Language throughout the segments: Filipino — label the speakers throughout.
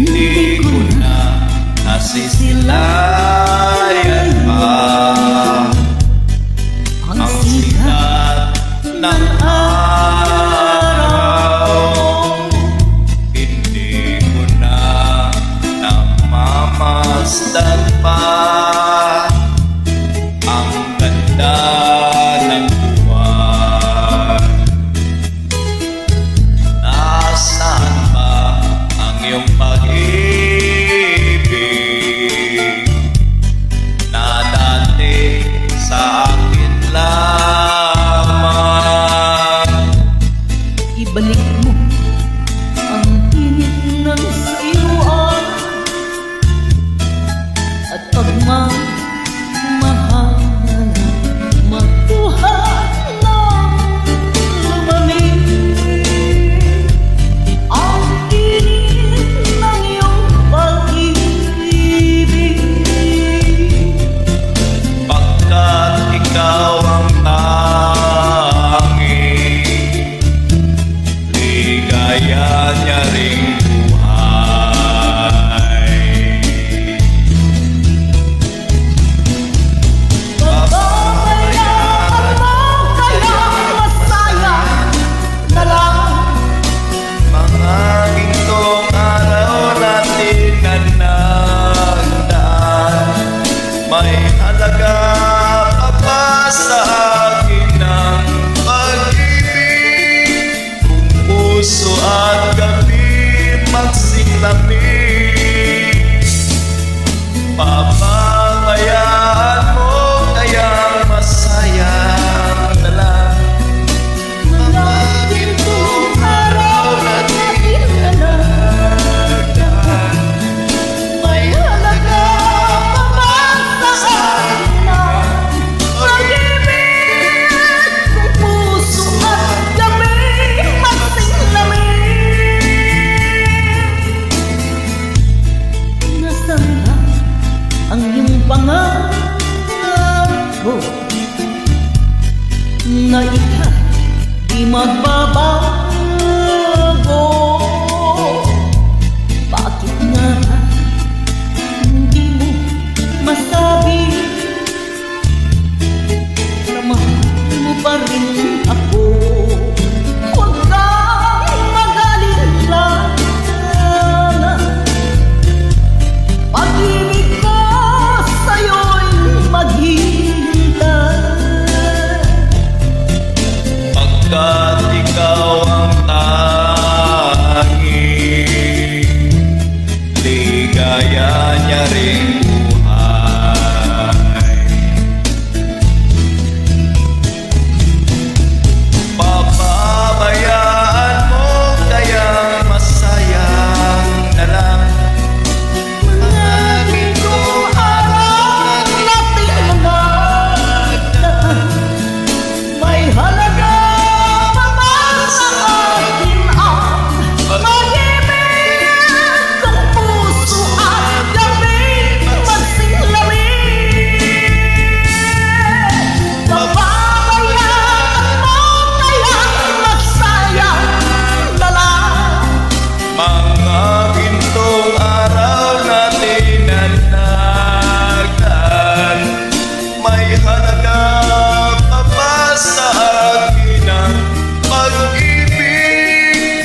Speaker 1: Hindi ko na nasisilayan pa ang sikat ng araw. Hindi ko na namamasdan pa ang ganda ng buwan. Nasaan ba ang iyong pag-ibig na dati sa akin lamang?
Speaker 2: Ibalik mo ang init ng sinuan at pagmamahal magbuhat ng lumamig. Ang init ng iyong pag-ibig,
Speaker 1: Pagkat ikaw ang tanging ligaya niya ring buhay.
Speaker 2: babayaan mo kaya masaya na lang.
Speaker 1: Mga gintong araw natin na nagdaan, may halaga pa ba sa akin ng pag-ibig? Kung puso at gabi magsilamig, papabayaan mo kaya masaya na lang.
Speaker 2: Mga gintong araw natin na nagdaan, may halaga pa ba sa akin ng pag-ibig? Kung puso at gabi magsilamig, nasaan na ang iyong pangako na ika'y di magbabago? Bakit nga ba hindi mo masabi na mahal mo pa rin ako? Huwag kang mag-alala, pag-ibig ko sa'yo'y maghihintay.
Speaker 1: Pagkat ikaw ang tanging ligaya niya ring buhay. Papabayaan mo kaya masayang na lang.
Speaker 2: Mga gintong araw natin na nagdaan, may halaga pa ba sa akin ang pag-ibig? Kung puso at gabi magsilamig, papabayaan mo kaya masayang na lang.
Speaker 1: Mga gintong araw natin na nagdaan, may halaga pa ba sa akin ang pag-ibig?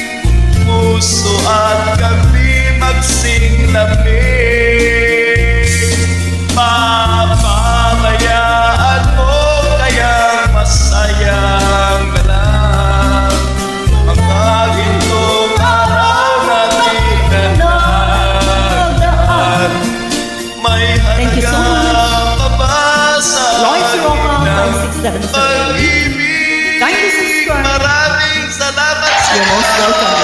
Speaker 1: Puso at gabi magsilamig, papabayaan mo kaya masayang na lang. Mga gintong araw natin na nagdaan, may
Speaker 2: Thank you so
Speaker 1: halaga pa ba sa
Speaker 2: Lloyd Roca
Speaker 1: akin ang
Speaker 2: from 677.
Speaker 1: pag-ibig?
Speaker 2: Kindly subscribe.
Speaker 1: Maraming salamat sa
Speaker 2: You're most welcome.